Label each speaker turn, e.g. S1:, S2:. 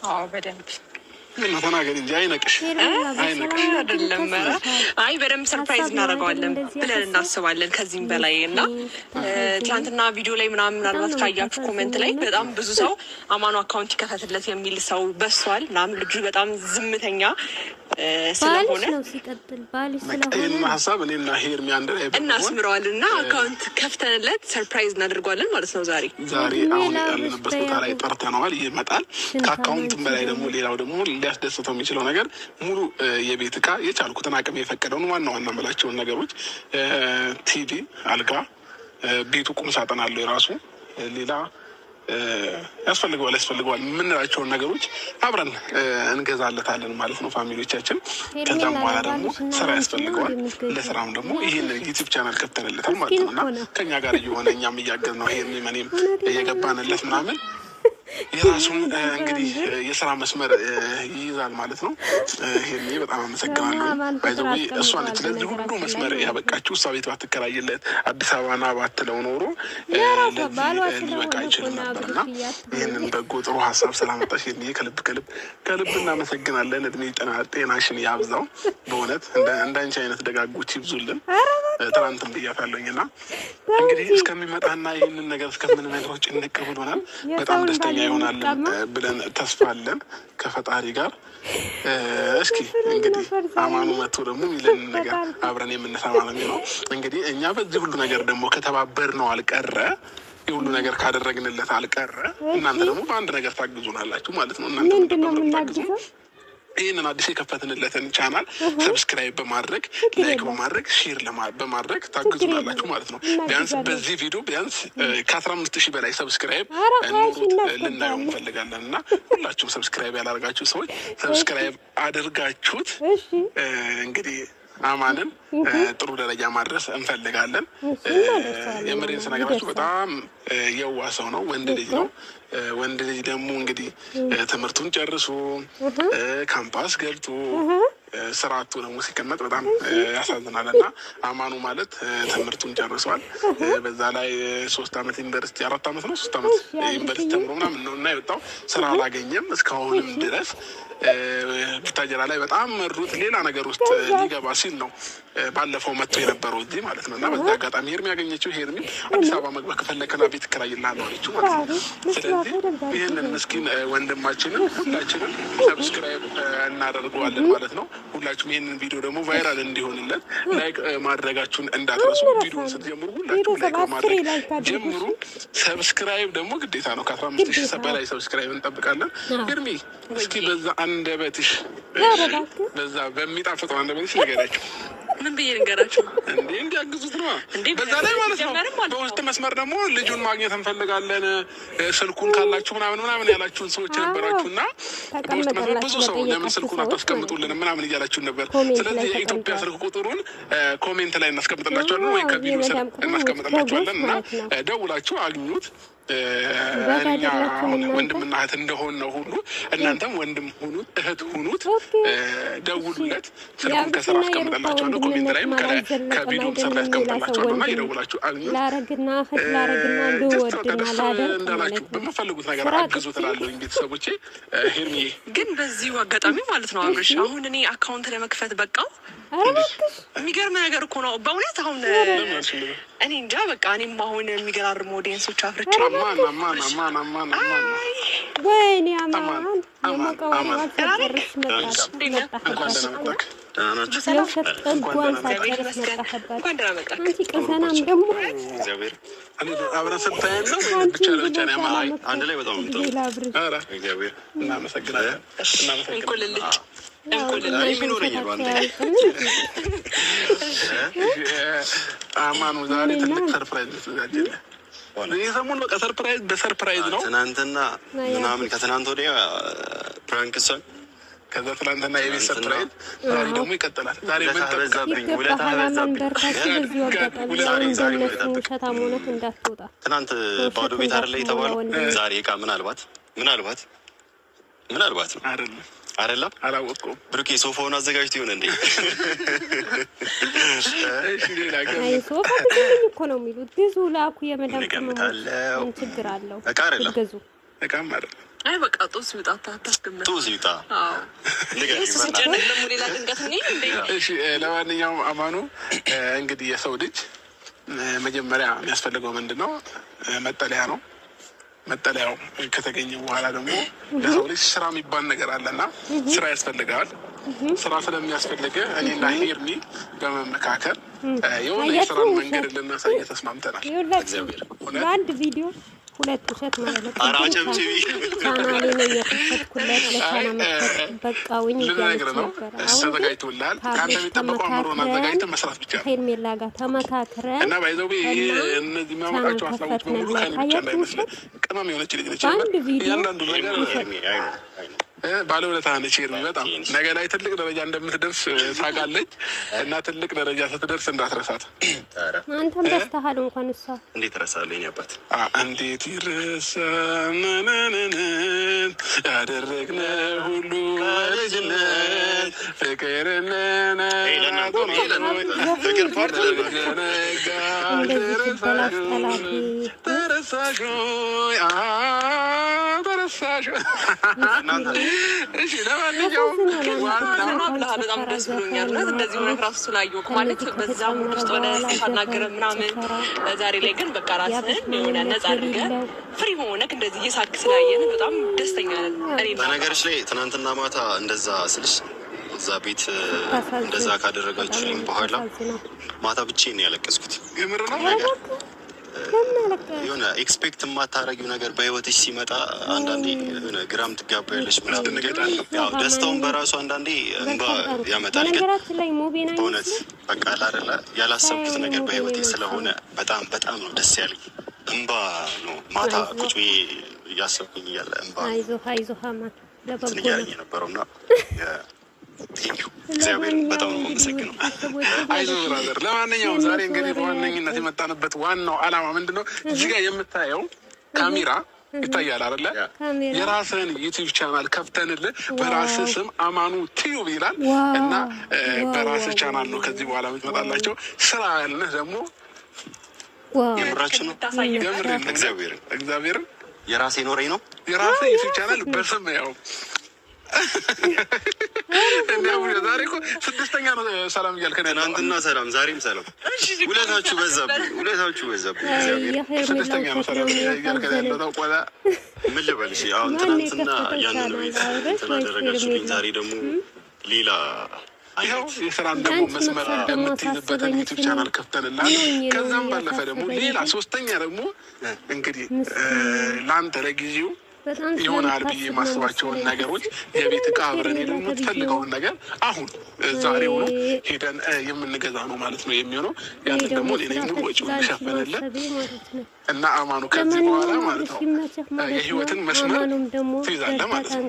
S1: አዎ በደንብ
S2: ምን ተናገር እንጂ አይነቅሽ
S1: አይደለም። አይ በደንብ ሰርፕራይዝ እናደርገዋለን ብለን እናስባለን ከዚህም በላይ እና ትናንትና ቪዲዮ ላይ ምናልባት ካያችሁ ኮሜንት ላይ በጣም ብዙ ሰው አማኑ አካውንት ይከፈትለት የሚል ሰው በሷል ምናምን ልጁ በጣም ዝምተኛ ስለሆነ
S2: ይህን ሀሳብ እኔና ሄርሚ አንድ ላይ
S1: እናስምረዋለን እና አካውንት ከፍተንለት ሰርፕራይዝ እናደርገዋለን ማለት ነው። ዛሬ
S2: አሁን ያለንበት ቦታ ላይ ጠርተነዋል፣ ይመጣል። ከአካውንትም በላይ ደግሞ ሌላው ደግሞ ሊያስደስተው የሚችለው ነገር ሙሉ የቤት እቃ የቻልኩትን አቅም የፈቀደውን ዋና የምላቸውን ነገሮች ቲቪ፣ አልጋ፣ ቤቱ ቁም ሳጥን አለው የራሱ ሌላ ያስፈልገዋል የምንላቸውን ነገሮች አብረን እንገዛለታለን ማለት ነው ፋሚሊዎቻችን። ከዛም በኋላ ደግሞ ስራ ያስፈልገዋል። ለስራም ደግሞ ይህንን ዩቲዩብ ቻናል ከፍተንለታል ማለት ነው እና ከኛ ጋር እየሆነ እኛም እያገዝ ነው ይሄን መኔም እየገባንለት ምናምን የራሱን እንግዲህ የስራ መስመር ይይዛል ማለት ነው። ይሄን በጣም አመሰግናለሁ። ባይዘዌ እሷ ነች ለዚህ ሁሉ መስመር ያበቃችሁ። እሷ ቤት ባትከራይለት አዲስ አበባና ባትለው ኖሮ ለዚህ ሊበቃ አይችልም ነበርና ይህንን በጎ ጥሩ ሀሳብ ስላመጣሽ ይሄን ከልብ እናመሰግናለን። እድሜ ጤናሽን ያብዛው። በእውነት እንዳንቺ አይነት ደጋጎች ይብዙልን። ትናንትም ብያታለሁኝ እና እንግዲህ እስከሚመጣና ይህንን ነገር እስከምንነግረው ጭንቅ ብሎናል። በጣም ደስተኛ ይሆናለን ብለን ተስፋ አለን ከፈጣሪ ጋር። እስኪ እንግዲህ አማኑ መጥቶ ደግሞ የሚለን ነገር አብረን የምንሰማ ነው። እንግዲህ እኛ በዚህ ሁሉ ነገር ደግሞ ከተባበር ነው አልቀረ የሁሉ ነገር ካደረግንለት አልቀረ እናንተ ደግሞ በአንድ ነገር ታግዙናላችሁ ማለት ነው። እናንተ ታግዙ ይህንን አዲስ የከፈትንለትን ቻናል ሰብስክራይብ በማድረግ ላይክ በማድረግ ሼር በማድረግ ታግዙናላችሁ ማለት ነው። ቢያንስ በዚህ ቪዲዮ ቢያንስ ከ15,000 በላይ ሰብስክራይብ ኖሩት ልናየው እንፈልጋለን እና ሁላችሁም ሰብስክራይብ ያላደርጋችሁ ሰዎች ሰብስክራይብ አድርጋችሁት እንግዲህ አማንን ጥሩ ደረጃ ማድረስ እንፈልጋለን። የምሬን ስነግራችሁ በጣም የዋ ሰው ነው። ወንድ ልጅ ነው። ወንድ ልጅ ደግሞ እንግዲህ ትምህርቱን ጨርሶ ካምፓስ ገብቶ ስርዓቱ ደግሞ ሲቀመጥ በጣም ያሳዝናል እና አማኑ ማለት ትምህርቱን ጨርሷል። በዛ ላይ 3 ዓመት ዩኒቨርሲቲ 4 ዓመት ነው 3 ዓመት ዩኒቨርሲቲ ተምሮ ምናምን ነው እና የወጣው ስራ አላገኘም እስካሁንም ድረስ። ቡታጀራ ላይ በጣም መሩት ሌላ ነገር ውስጥ ሊገባ ሲል ነው ባለፈው መጥቶ የነበረው እዚህ ማለት ነው እና በዛ አጋጣሚ ሄርሚ ያገኘችው ሄርሚ አዲስ አበባ መግባት ከፈለግና ቤት እከራይልሃለሁ አለችው ማለት ነው። ስለዚህ ይህንን ምስኪን ወንድማችንን ሁላችንም ሰብስክራይብ እናደርገዋለን ማለት ነው። ሁላችሁም ይህንን ቪዲዮ ደግሞ ቫይራል እንዲሆንለት ላይክ ማድረጋችሁን እንዳትረሱ። ቪዲዮን ስትጀምሩ ሁላችሁም ላይክ በማድረግ ጀምሩ። ሰብስክራይብ ደግሞ ግዴታ ነው። ከ15,000 በላይ ሰብስክራይብ እንጠብቃለን። ሄርሚ እስኪ በዛ አንደበትሽ በዛ በሚጣፍጠው አንደበትሽ ንገራችሁ።
S1: ምን ብዬ ልንገራችሁ?
S2: እንዴ እንዲያግዙት ነው። በዛ ላይ ማለት ነው በውስጥ መስመር ደግሞ ልጁን ማግኘት እንፈልጋለን ስልኩን ካላችሁ ምናምን ያላችሁን ሰዎች ነበራችሁና በውስጥ መስመር ብዙ ሰው ለምን ስልኩን አታስቀምጡልን ምናምን እያላችሁን ነበር። ስለዚህ የኢትዮጵያ ስልክ ቁጥሩን ኮሜንት ላይ እናስቀምጥላችኋለን ወይ ከቪዲዮ ስር እናስቀምጥላችኋለን እና ደውላችሁ አግኙት። እኛ አሁን ወንድምና እህት እንደሆን ነው ሁሉ እናንተም ወንድም ሁኑት እህት ሁኑት። ደውሉለት። ስልኩን ከስራ አስቀምጠላችኋለሁ ኮሜንት ላይም ከቪዲዮ ስር ላይ አስቀምጠላችኋለሁ እና የደውላችሁ አግኙት። እንዳላችሁ በምፈልጉት ነገር አግዙ ትላለሁኝ ቤተሰቦቼ። ሄርሚዬ ግን በዚሁ አጋጣሚ ማለት ነው አብርሽ አሁን እኔ አካውንት ለመክፈት በቃው የሚገርም ነገር እኮ ነው በእውነት። አሁን እኔ እንጃ በቃ እኔም አሁን የሚገራርሙ ኦዲየንሶች አፍርቼ
S3: ወይኔ አማን
S2: አንድ ላይ በጣም እናመሰግናለን። አማኑ ዛሬ ትልቅ ሰርፕራይዝ ተዘጋጀለ። የሰሞኑ በቃ ሰርፕራይዝ በሰርፕራይዝ ነው።
S4: ትናንትና ምናምን ከትናንት ወዲያ ፕራንክ እሷን
S2: ከዛ ትናንትና የቤት ሰርፕራይዝ ዛሬ ደግሞ ይቀጥላል። ዛሬ ምን
S4: ተበዛብኝ ውለታ በዛብኝ። ትናንት ባዶ ቤት አይደለ የተባለው ዛሬ እቃ ምናልባት ነው አይደለም
S2: አላወቅኩም።
S4: ብሩኬ ሶፋውን አዘጋጅቶ ይሆን እንዴ?
S3: አይ ሶፋ እኮ ነው የሚሉት። ግዙ ላኩ የመዳም ምን ችግር አለው?
S4: እቃ አይደለም
S3: ግዙ
S2: እቃም አይደለም።
S1: አይ በቃ ጦስ ይውጣ ታስቀምጥ
S4: ጦስ ይውጣ።
S1: ሲጨነቅ ደግሞ ሌላ ድንገት ነው እንዴ?
S2: እሺ ለማንኛውም አማኑ እንግዲህ የሰው ልጅ መጀመሪያ የሚያስፈልገው ምንድነው? መጠለያ ነው። መጠለያው ከተገኘ በኋላ ደግሞ ለሰው ልጅ ስራ የሚባል ነገር አለና ስራ ያስፈልጋል። ስራ ስለሚያስፈልገ እኔና ሄርሚ በመመካከል የሆነ የስራን መንገድ ልናሳይ ተስማምተናል።
S4: እግዚአብሔር
S3: በአንድ ቪዲዮ ሁለት ውሸት ማለት ነው።
S4: አራጨብጭቢ
S3: ቻናሌ ነው የከፈትኩለት በቃውኝ
S2: ልነግርህ ነው። ተዘጋጅቶልሃል። ከአንተ የሚጠበቀው አእምሮን አዘጋጅተህ መስራት ብቻ ነው።
S3: ሄርሜላ ጋር ተመካክረን
S2: እና ባይዘው እነዚህ የሚያመጣቸው ሀሳቦች በሙሉ ከእኔ ብቻ እንዳይመስልህ። ቅመም የሆነች ልጅ ነች። እያንዳንዱ ነገር ባለውለታ ነች ሄርሚ። በጣም ነገ ላይ ትልቅ ደረጃ እንደምትደርስ ታውቃለች። እና ትልቅ ደረጃ ስትደርስ እንዳትረሳት።
S3: አንተም ደስተሃል እንኳን እሷ
S4: እንዴት እረሳለሁ? የእኔ አባት
S2: እንዴት ይረሳናናናን ያደረግነ ሁሉ ልጅነት ፍቅርነና
S4: ፍቅር ፓርት
S2: ተረሳሽ ተረሳሽ። እሺ ለማንኛውም
S1: በጣም ደስ ብሎኛል። እንደዚህ ሆነ ራሱ ስላየሁ ማለት በዛ ሙድ ውስጥ ሆነ ሳናገረ ምናምን። ዛሬ ላይ ግን በቃ ራስህን የሆነ ነጻ አድርገህ ፍሪ ሆነህ እንደዚህ እየሳቅ ስላየን በጣም ደስተኛ ነን።
S4: በነገርሽ ላይ ትናንትና ማታ እንደዛ ስልሽ እዛ ቤት እንደዛ ካደረጋችሁልኝ በኋላ ማታ ብቻዬን ነው ያለቀስኩት።
S2: የምር ነው
S4: የሆነ ኤክስፔክት የማታረጊው ነገር በህይወትሽ ሲመጣ አንዳንዴ ግራም ትጋባያለሽ ምናምን። ያው ደስታውን በራሱ አንዳንዴ እንባ ያመጣል። ግን በእውነት በቃ አይደለ ያላሰብኩት ነገር በህይወቴ ስለሆነ በጣም በጣም ነው ደስ ያለኝ። እንባ ነው ማታ ቁጭ ብዬ እያሰብኩኝ እያለ እንባ እንትን እያለኝ የነበረውና እግዚአብሔር በጣም ነው የማመሰግነው።
S2: አይዞህ ብራዘር። ለማንኛውም ዛሬ እንግዲህ በዋነኝነት የመጣንበት ዋናው ዓላማ ምንድን ነው? እዚህ ጋር የምታየው ካሜራ ይታያል አይደለ? የራስህን ዩቲዩብ ቻናል ከፍተንልህ በራስህ ስም አማኑ ቲዩብ ይላል እና በራስህ ቻናል ነው ከዚህ በኋላ የምትመጣላቸው። ስራ ያልንህ ደግሞ
S4: የምራችን ነው።
S2: እግዚአብሔርን
S4: የራሴ ኖረኝ ነው
S2: የራስህ ዩቲዩብ ቻናል በስም ያው ዛሬ እኮ ስድስተኛ ነው ሰላም እያልከን ያለው።
S4: ትናንትና ሰላም ዛሬም ሰላም። ሁለታችሁ በዛብኝ።
S2: ስድስተኛ ነው ሰላም እያልከን ያለው። ታውቆላ
S4: ምን ልበልሽ? አሁን ትናንትና ያንን ቤት ተናደረጋችሁኝ። ዛሬ ደግሞ ሌላ
S2: ይኸው የስራን ደግሞ መስመር የምትይዝበትን ዩቲዩብ ቻናል ከፍተንላል። ከዛም ባለፈ ደግሞ ሌላ ሶስተኛ ደግሞ እንግዲህ ለአንተ ለጊዜው ይሆናል ብዬ የማስባቸውን ነገሮች የቤት እቃ አብረን ሄደን የምትፈልገውን ነገር አሁን ዛሬ ሆኖ ሄደን የምንገዛ ነው ማለት ነው የሚሆነው። ያንን ደግሞ ሌላ ሙሉ ወጪውን ሸፈንልን እና አማኑ ከዚህ በኋላ ማለት ነው የህይወትን መስመር ትይዛለህ ማለት ነው።